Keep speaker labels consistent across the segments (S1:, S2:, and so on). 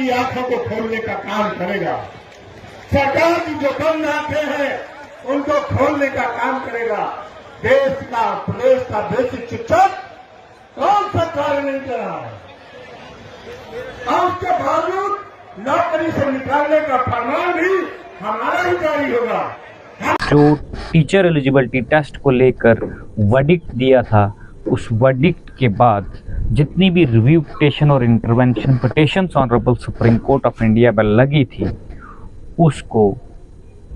S1: की आंखों को खोलने का काम करेगा। सरकार की जो बंद आंखें हैं उनको खोलने का काम करेगा। देश का प्रदेश का बेसिक शिक्षक कौन सा कार्य नहीं कर रहा है, और उसके बावजूद नौकरी से निकालने का फरमान भी हमारा ही जारी होगा।
S2: जो टीचर एलिजिबिलिटी टेस्ट को लेकर वर्डिक्ट दिया था, उस वर्डिक्ट के बाद जितनी भी रिव्यू पिटिशन और intervention petitions honourable supreme court of India पर लगी थी, उसको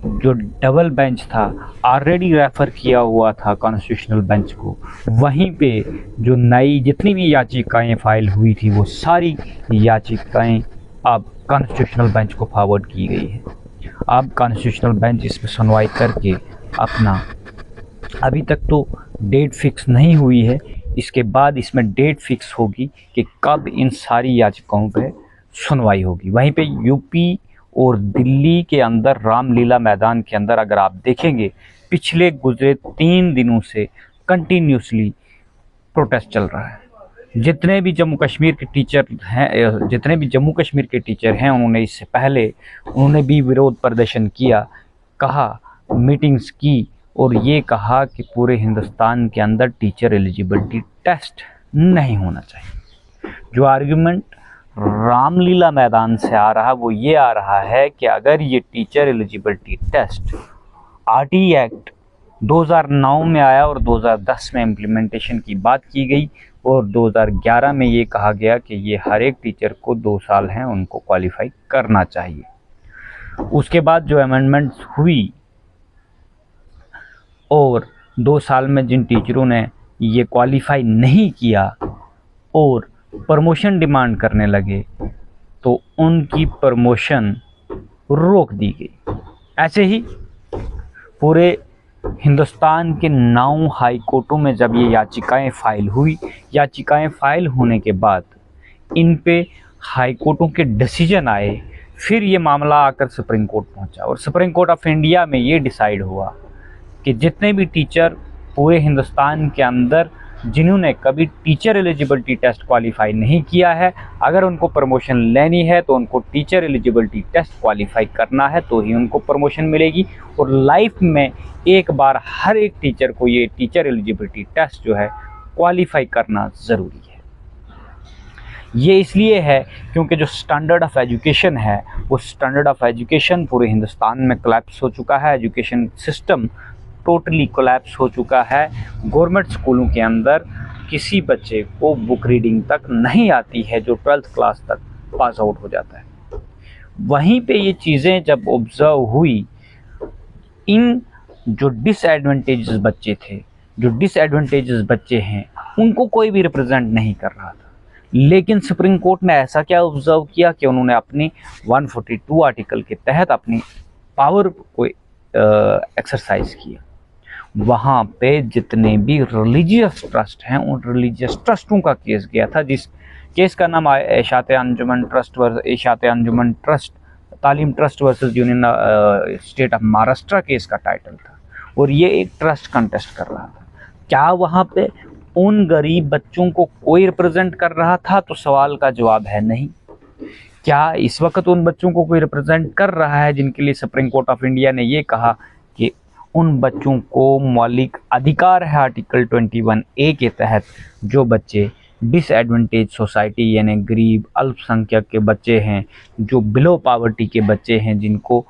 S2: जो डबल बेंच था ऑलरेडी रेफ़र किया हुआ था कॉन्स्टिट्यूशनल बेंच को। वहीं पे जो नई जितनी भी याचिकाएं फाइल हुई थी, वो सारी याचिकाएं अब कॉन्स्टिट्यूशनल बेंच को फॉरवर्ड की गई है। अब कॉन्स्टिट्यूशनल बेंच इस पर सुनवाई करके अपना, अभी तक तो डेट फिक्स नहीं हुई है, इसके बाद इसमें डेट फिक्स होगी कि कब इन सारी याचिकाओं पे सुनवाई होगी। वहीं पे यूपी और दिल्ली के अंदर रामलीला मैदान के अंदर अगर आप देखेंगे, पिछले गुजरे 3 दिनों से कंटिन्यूसली प्रोटेस्ट चल रहा है। जितने भी जम्मू कश्मीर के टीचर हैं, उन्होंने इससे पहले उन्होंने भी विरोध प्रदर्शन किया, कहा, मीटिंग्स की और ये कहा कि पूरे हिंदुस्तान के अंदर टीचर एलिजिबिलिटी टेस्ट नहीं होना चाहिए। जो आर्गुमेंट रामलीला मैदान से आ रहा, वो ये आ रहा है कि अगर ये teacher eligibility test RT act 2009 में आया और 2010 में इम्प्लीमेंटेशन की बात की गई और 2011 में ये कहा गया कि ये हर एक टीचर को 2 साल हैं उनको क्वालिफाई करना चाहिए। उसके बाद जो अमेंडमेंट्स हुई और 2 साल में जिन टीचरों ने ये क्वालिफाई नहीं किया और प्रमोशन डिमांड करने लगे, तो उनकी प्रमोशन रोक दी गई। ऐसे ही पूरे हिंदुस्तान के 9 हाई कोर्टों में जब ये याचिकाएं फाइल हुई, याचिकाएं फाइल होने के बाद इन पे हाई कोर्टों के डिसीजन आए, फिर ये मामला आकर सुप्रीम कोर्ट पहुंचा और सुप्रीम कोर्ट ऑफ इंडिया में ये डिसाइड हुआ कि जितने भी टीचर पूरे हिंदुस्तान के अंदर जिन्होंने कभी टीचर एलिजिबिलिटी टेस्ट क्वालिफाई नहीं किया है, अगर उनको प्रमोशन लेनी है तो उनको टीचर एलिजिबिलिटी टेस्ट क्वालिफाई करना है, तो ही उनको प्रमोशन मिलेगी। और लाइफ में एक बार हर एक टीचर को ये टीचर एलिजिबिलिटी टेस्ट जो है क्वालिफाई करना ज़रूरी है। ये इसलिए है क्योंकि जो स्टैंडर्ड ऑफ एजुकेशन है, वो स्टैंडर्ड ऑफ एजुकेशन पूरे हिंदुस्तान में कोलैप्स हो चुका है। एजुकेशन सिस्टम टोटली कोलैप्स हो चुका है। गवर्नमेंट स्कूलों के अंदर किसी बच्चे को बुक रीडिंग तक नहीं आती है जो 12th क्लास तक पास आउट हो जाता है। वहीं पे ये चीज़ें जब ऑब्ज़र्व हुई, इन जो डिसएडवांटेजेस बच्चे थे, जो डिसएडवांटेजेस बच्चे हैं, उनको कोई भी रिप्रेजेंट नहीं कर रहा था। लेकिन सुप्रीम कोर्ट ने ऐसा क्या ऑब्ज़र्व किया कि उन्होंने अपनी 142 आर्टिकल के तहत अपनी पावर को एक्सरसाइज किया। वहाँ पे जितने भी रिलीजियस ट्रस्ट हैं, उन रिलीजियस ट्रस्टों का केस गया था, जिस केस का नाम इशात अंजुमन ट्रस्ट तालीम trust versus union state of Maharashtra case का टाइटल था। और ये एक ट्रस्ट कंटेस्ट कर रहा था। क्या वहाँ पे उन गरीब बच्चों को कोई रिप्रेजेंट कर रहा था? तो सवाल का जवाब है नहीं। क्या इस वक्त उन बच्चों को कोई रिप्रेजेंट कर रहा है जिनके लिए सुप्रीम कोर्ट ऑफ इंडिया ने ये कहा कि उन बच्चों को मौलिक अधिकार है आर्टिकल 21A के तहत, जो बच्चे डिसएडवांटेज सोसाइटी यानी गरीब अल्पसंख्यक के बच्चे हैं, जो बिलो पावर्टी के बच्चे हैं, जिनको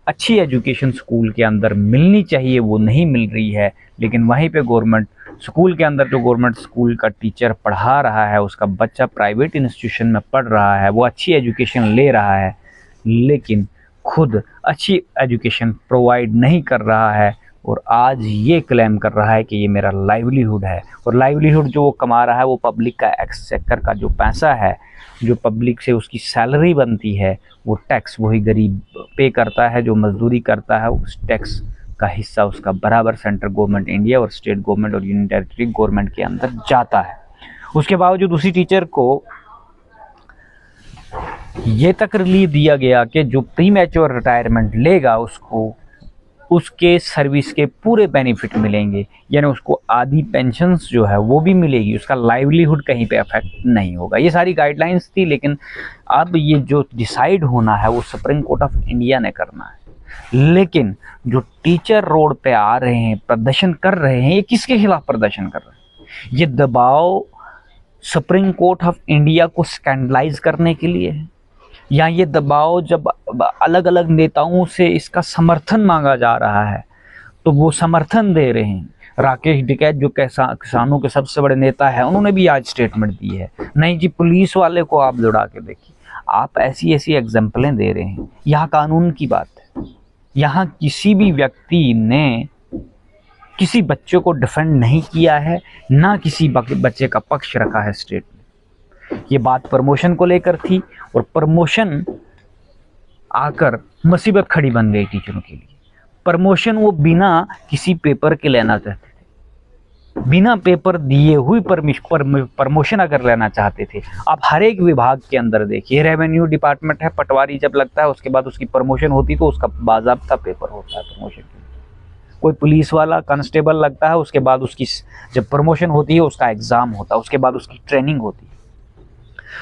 S2: अच्छी एजुकेशन स्कूल के अंदर मिलनी चाहिए वो नहीं मिल रही है। लेकिन वहीं पे गवर्नमेंट स्कूल के अंदर जो गवर्नमेंट स्कूल का टीचर पढ़ा रहा है, उसका बच्चा प्राइवेट इंस्टीट्यूशन में पढ़ रहा है, वो अच्छी एजुकेशन ले रहा है, लेकिन खुद अच्छी एजुकेशन प्रोवाइड नहीं कर रहा है और आज ये क्लेम कर रहा है कि ये मेरा लाइवलीहुड है। और लाइवलीहुड जो वो कमा रहा है, वो पब्लिक का एक्सचेकर का जो पैसा है, जो पब्लिक से उसकी सैलरी बनती है, वो टैक्स वही गरीब पे करता है। जो मजदूरी करता है, उस टैक्स का हिस्सा उसका बराबर सेंट्रल गवर्नमेंट इंडिया और स्टेट गवर्नमेंट और यूनियन टेरिटरी गवर्नमेंट के अंदर जाता है। उसके बावजूद उसी टीचर को ये तक रिलीफ दिया गया कि जो प्री मैच्योर रिटायरमेंट लेगा उसको उसके सर्विस के पूरे बेनिफिट मिलेंगे, यानी उसको आधी पेंशन्स जो है वो भी मिलेगी, उसका लाइवलीहुड कहीं पे अफेक्ट नहीं होगा। ये सारी गाइडलाइंस थी, लेकिन अब ये जो डिसाइड होना है वो सुप्रीम कोर्ट ऑफ इंडिया ने करना है। लेकिन जो टीचर रोड पे आ रहे हैं, प्रदर्शन कर रहे हैं, ये किसके खिलाफ प्रदर्शन कर रहे हैं? ये दबाव सुप्रीम कोर्ट ऑफ इंडिया को स्कैंडलाइज करने के लिए है, या ये दबाव जब अलग अलग नेताओं से इसका समर्थन मांगा जा रहा है तो वो समर्थन दे रहे हैं। राकेश टिकैत जो किसानों के सबसे बड़े नेता है, उन्होंने भी आज स्टेटमेंट दी है, नहीं जी पुलिस वाले को आप दौड़ा के देखिए। आप ऐसी ऐसी एग्जाम्पलें दे रहे हैं। यहाँ कानून की बात है, यहाँ किसी भी व्यक्ति ने किसी बच्चे को डिफेंड नहीं किया है, ना किसी बच्चे का पक्ष रखा है स्टेट में। ये बात प्रमोशन को लेकर थी, और प्रमोशन आकर मुसीबत खड़ी बन गई टीचरों के लिए। प्रमोशन वो बिना किसी पेपर के लेना चाहते थे, बिना पेपर दिए हुई प्रमोशन अगर लेना चाहते थे। आप हर एक विभाग के अंदर देखिए, रेवेन्यू डिपार्टमेंट है, पटवारी जब लगता है उसके बाद उसकी प्रमोशन होती तो उसका बाज़ाब्ता पेपर होता है प्रमोशन के लिए। कोई पुलिस वाला कांस्टेबल लगता है, उसके बाद उसकी जब प्रमोशन होती है उसका एग्ज़ाम होता है, उसके बाद उसकी ट्रेनिंग होती है।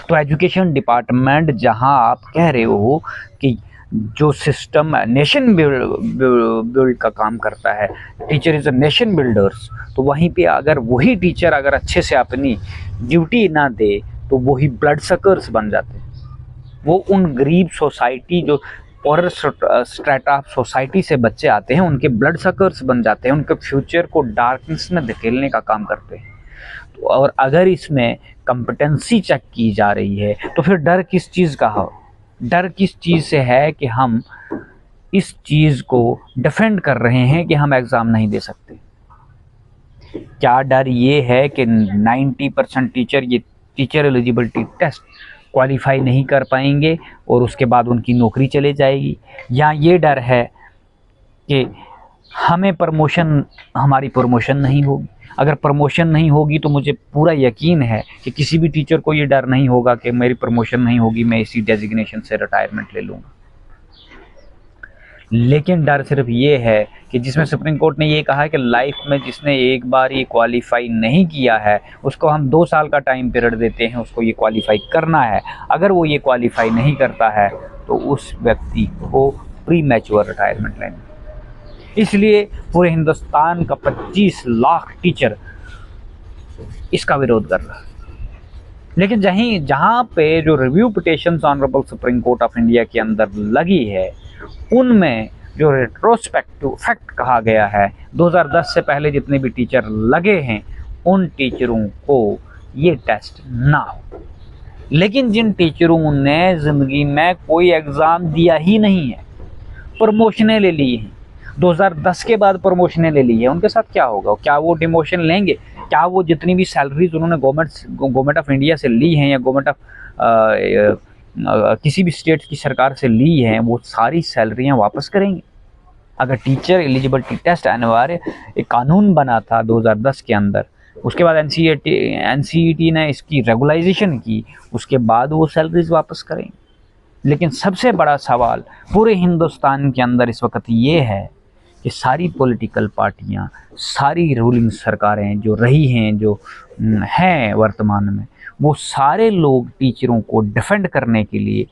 S2: तो एजुकेशन डिपार्टमेंट जहां आप कह रहे हो कि जो सिस्टम नेशन बिल्ड का काम करता है, teacher is a nation builders, तो वहीं पे अगर वही टीचर अगर अच्छे से अपनी ड्यूटी ना दे तो वही ब्लड सकर्स बन जाते हैं। वो उन गरीब सोसाइटी जो और स्ट्रेटा ऑफ सोसाइटी से बच्चे आते हैं, उनके ब्लड सकर्स बन जाते हैं, उनके फ्यूचर को डार्कनेस में धकेलने का काम करते हैं। तो और अगर इसमें कंपिटेंसी चेक की जा रही है तो फिर डर किस चीज़ का है? डर किस चीज़ से है कि हम इस चीज़ को डिफेंड कर रहे हैं कि हम एग्ज़ाम नहीं दे सकते? क्या डर ये है कि 90% टीचर ये टीचर एलिजिबिलिटी टेस्ट क्वालिफाई नहीं कर पाएंगे और उसके बाद उनकी नौकरी चले जाएगी? या ये डर है कि हमें हमारी प्रमोशन नहीं होगी? अगर प्रमोशन नहीं होगी तो मुझे पूरा यकीन है कि किसी भी टीचर को ये डर नहीं होगा कि मेरी प्रमोशन नहीं होगी, मैं इसी डेजिग्नेशन से रिटायरमेंट ले लूँगा। लेकिन डर सिर्फ ये है कि जिसमें सुप्रीम कोर्ट ने ये कहा है कि लाइफ में जिसने एक बार ये क्वालिफाई नहीं किया है उसको हम 2 साल का टाइम पीरियड देते हैं, उसको ये क्वालिफाई करना है। अगर वो ये क्वालिफाई नहीं करता है तो उस व्यक्ति को प्री मैच्योर रिटायरमेंट लेनी। इसलिए पूरे हिंदुस्तान का 25 लाख टीचर इसका विरोध कर रहा है। लेकिन जहाँ पे जो review petitions honourable supreme court of India के अंदर लगी है, उनमें जो रेट्रोस्पेक्टिव फैक्ट कहा गया है, 2010 से पहले जितने भी टीचर लगे हैं उन टीचरों को ये टेस्ट ना हो। लेकिन जिन टीचरों ने ज़िंदगी में कोई एग्ज़ाम दिया ही नहीं है, प्रमोशनें ले ली हैं, 2010 के बाद प्रमोशनें ले ली है, उनके साथ क्या होगा? क्या वो डिमोशन लेंगे? क्या वो जितनी भी सैलरीज उन्होंने गवर्नमेंट ऑफ इंडिया से ली हैं या गवर्नमेंट ऑफ किसी भी स्टेट की सरकार से ली हैं, वो सारी सैलरियां वापस करेंगे? अगर टीचर एलिजिबिलिटी टेस्ट अनिवार्य एक कानून बना था 2010 के अंदर, उसके बाद एनसीईटी ने इसकी रेगुलाइजेशन की, उसके बाद वो सैलरीज वापस करेंगे। लेकिन सबसे बड़ा सवाल पूरे हिंदुस्तान के अंदर इस वक्त ये है कि सारी पॉलिटिकल पार्टियां, सारी रूलिंग सरकारें जो रही हैं, जो हैं वर्तमान में, वो सारे लोग टीचरों को डिफेंड करने के लिए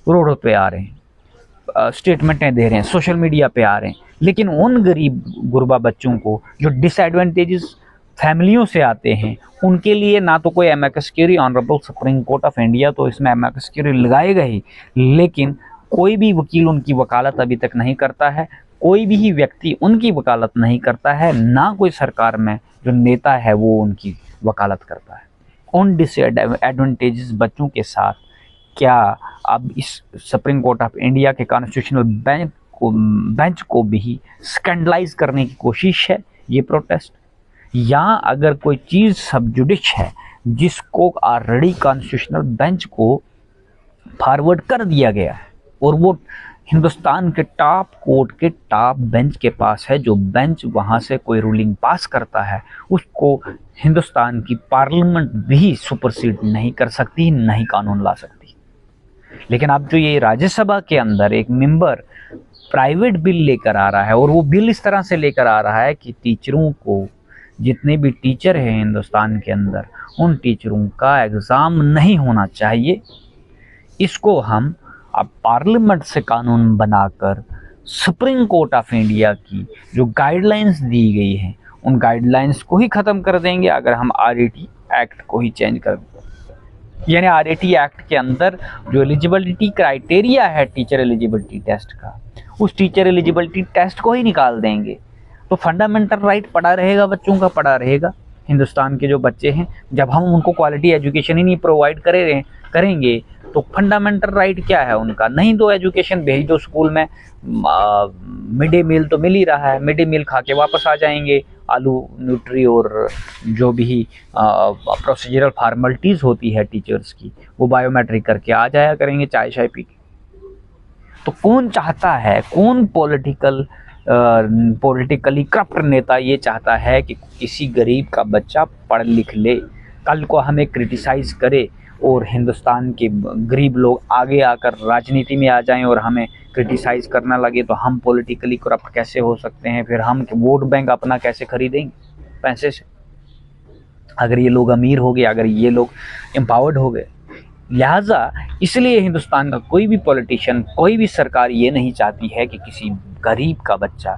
S2: रोडों पे आ रहे हैं, स्टेटमेंटें दे रहे हैं, सोशल मीडिया पे आ रहे हैं। लेकिन उन गरीब गुरबा बच्चों को जो डिसएडवांटेजेस फैमिलियों से आते हैं, उनके लिए ना तो कोई amicus curiae, honourable supreme court of India तो इसमें एमिकस क्यूरी लगाएगा ही, लेकिन कोई भी वकील उनकी वकालत अभी तक नहीं करता है, कोई भी व्यक्ति उनकी वकालत नहीं करता है, ना कोई सरकार में जो नेता है वो उनकी वकालत करता है। उन डिसएडवांटेजेस बच्चों के साथ क्या अब इस सुप्रीम कोर्ट ऑफ इंडिया के कॉन्स्टिट्यूशनल बेंच को भी स्कैंडलाइज करने की कोशिश है ये प्रोटेस्ट? या अगर कोई चीज़ सब जुडिश है जिसको ऑलरेडी कॉन्स्टिट्यूशनल बेंच को फॉरवर्ड कर दिया गया है और वो हिंदुस्तान के टॉप कोर्ट के टॉप बेंच के पास है, जो बेंच वहाँ से कोई रूलिंग पास करता है उसको हिंदुस्तान की पार्लियामेंट भी सुपरसीड नहीं कर सकती, नहीं कानून ला सकती। लेकिन अब जो ये राज्यसभा के अंदर एक मेंबर प्राइवेट बिल लेकर आ रहा है, और वो बिल इस तरह से लेकर आ रहा है कि टीचरों को, जितने भी टीचर हैं हिंदुस्तान के अंदर, उन टीचरों का एग्ज़ाम नहीं होना चाहिए। इसको हम अब पार्लियामेंट से कानून बनाकर सुप्रीम कोर्ट ऑफ इंडिया की जो गाइडलाइंस दी गई हैं उन गाइडलाइंस को ही ख़त्म कर देंगे अगर हम आरईटी एक्ट को ही चेंज कर दें। यानी आरईटी एक्ट के अंदर जो एलिजिबिलिटी क्राइटेरिया है टीचर एलिजिबिलिटी टेस्ट का, उस टीचर एलिजिबिलिटी टेस्ट को ही निकाल देंगे। तो फंडामेंटल राइट पड़ा रहेगा, बच्चों का पड़ा रहेगा। हिंदुस्तान के जो बच्चे हैं, जब हम उनको क्वालिटी एजुकेशन ही नहीं प्रोवाइड करेंगे तो फंडामेंटल राइट क्या है उनका? नहीं दो एजुकेशन, भेज दो स्कूल में। मिड डे मील तो मिल ही रहा है, मिड डे मील खा के वापस आ जाएंगे। आलू न्यूट्री और जो भी प्रोसीजरल फॉर्मेलिटीज़ होती है टीचर्स की, वो बायोमेट्रिक करके आ जाया करेंगे चाय शाय पी के। तो कौन चाहता है, कौन पॉलिटिकली करप्ट नेता ये चाहता है कि किसी गरीब का बच्चा पढ़ लिख ले, कल को हमें क्रिटिसाइज़ करे और हिंदुस्तान के गरीब लोग आगे आकर राजनीति में आ जाएं और हमें क्रिटिसाइज़ करना लगे? तो हम पॉलिटिकली करप्ट कैसे हो सकते हैं? फिर हम वोट बैंक अपना कैसे खरीदेंगे पैसे से? अगर ये लोग अमीर हो गए, अगर ये लोग एम्पावर्ड हो गए। लिहाजा इसलिए हिंदुस्तान का कोई भी पॉलिटिशियन, कोई भी सरकार ये नहीं चाहती है कि किसी गरीब का बच्चा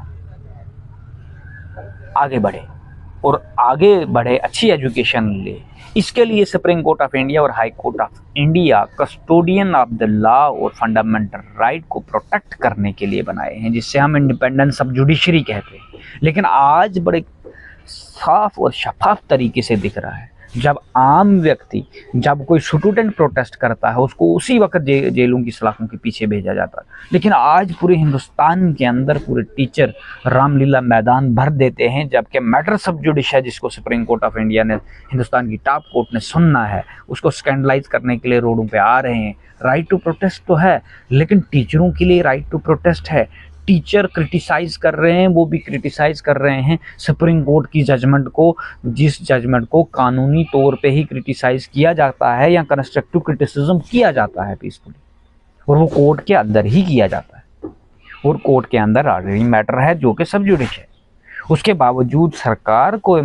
S2: आगे बढ़े और आगे बढ़े, अच्छी एजुकेशन ले। इसके लिए सुप्रीम कोर्ट ऑफ इंडिया और high court of India custodian of the law और फंडामेंटल राइट को प्रोटेक्ट करने के लिए बनाए हैं, जिससे हम इंडिपेंडेंस ऑफ जुडिशरी कहते हैं। लेकिन आज बड़े साफ और शफाफ तरीके से दिख रहा है, जब आम व्यक्ति, जब कोई स्टूडेंट प्रोटेस्ट करता है, उसको उसी वक्त जेलों की सलाखों के पीछे भेजा जाता है। लेकिन आज पूरे हिंदुस्तान के अंदर पूरे टीचर रामलीला मैदान भर देते हैं, जबकि मैटर सब जुडिश है, जिसको सुप्रीम कोर्ट ऑफ इंडिया ने, हिंदुस्तान की टॉप कोर्ट ने सुनना है, उसको स्कैंडलाइज करने के लिए रोडों पे आ रहे हैं। राइट टू प्रोटेस्ट तो है, लेकिन टीचरों के लिए राइट टू प्रोटेस्ट है। टीचर क्रिटिसाइज कर रहे हैं, वो भी क्रिटिसाइज कर रहे हैं सुप्रीम कोर्ट की जजमेंट को, जिस जजमेंट को कानूनी तौर पे ही क्रिटिसाइज किया जाता है या कंस्ट्रक्टिव क्रिटिसिज्म किया जाता है पीसफुली, और वो कोर्ट के अंदर ही किया जाता है, और कोर्ट के अंदर ऑर्डरिंग मैटर है जो कि सब जुडिश है। उसके बावजूद सरकार को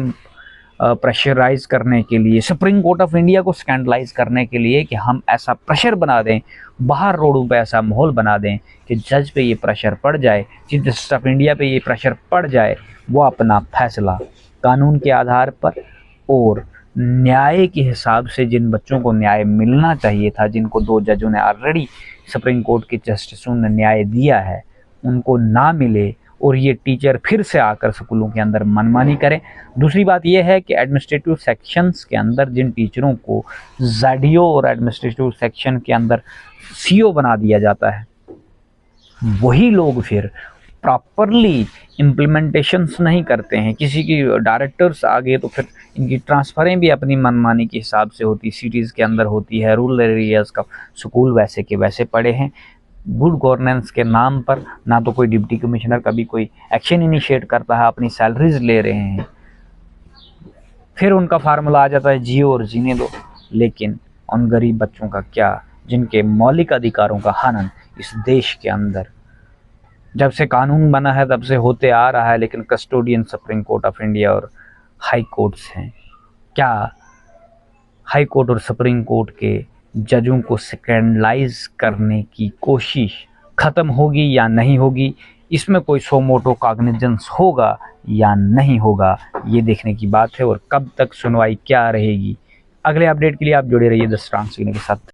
S2: प्रेशराइज करने के लिए, सुप्रीम कोर्ट ऑफ इंडिया को स्कैंडलाइज करने के लिए कि हम ऐसा प्रेशर बना दें, बाहर रोडों पे ऐसा माहौल बना दें कि जज पे ये प्रेशर पड़ जाए, चीफ जस्टिस ऑफ इंडिया पे ये प्रेशर पड़ जाए, वो अपना फैसला कानून के आधार पर और न्याय के हिसाब से, जिन बच्चों को न्याय मिलना चाहिए था, जिनको 2 जजों ने ऑलरेडी सुप्रीम कोर्ट के जस्टिसों ने न्याय दिया है, उनको ना मिले और ये टीचर फिर से आकर स्कूलों के अंदर मनमानी करें। दूसरी बात यह है कि एडमिनिस्ट्रेटिव सेक्शंस के अंदर जिन टीचरों को ज़ेडीओ और एडमिनिस्ट्रेटिव सेक्शन के अंदर सीओ बना दिया जाता है, वही लोग फिर प्रॉपरली इम्प्लीमेंटेशंस नहीं करते हैं। किसी की डायरेक्टर्स आ गए तो फिर इनकी ट्रांसफ़रें भी अपनी मनमानी के हिसाब से होती, सिटीज़ के अंदर होती है। रूरल एरियाज़ का स्कूल वैसे के वैसे पड़े हैं। गुड गवर्नेंस के नाम पर ना तो कोई डिप्टी कमिश्नर कभी कोई एक्शन इनिशिएट करता है, अपनी सैलरीज ले रहे हैं। फिर उनका फार्मूला आ जाता है जियो और जीने दो। लेकिन उन गरीब बच्चों का क्या, जिनके मौलिक अधिकारों का हनन इस देश के अंदर जब से कानून बना है तब से होते आ रहा है, लेकिन custodian supreme court of India और हाई कोर्ट्स हैं। क्या हाई कोर्ट और सुप्रीम कोर्ट के जजों को स्कैंडलाइज करने की कोशिश ख़त्म होगी या नहीं होगी, इसमें कोई सो मोटो कॉग्निजेंस होगा या नहीं होगा, ये देखने की बात है। और कब तक सुनवाई क्या रहेगी, अगले अपडेट के लिए आप जुड़े रहिए द स्ट्रांग सिग्नल के साथ।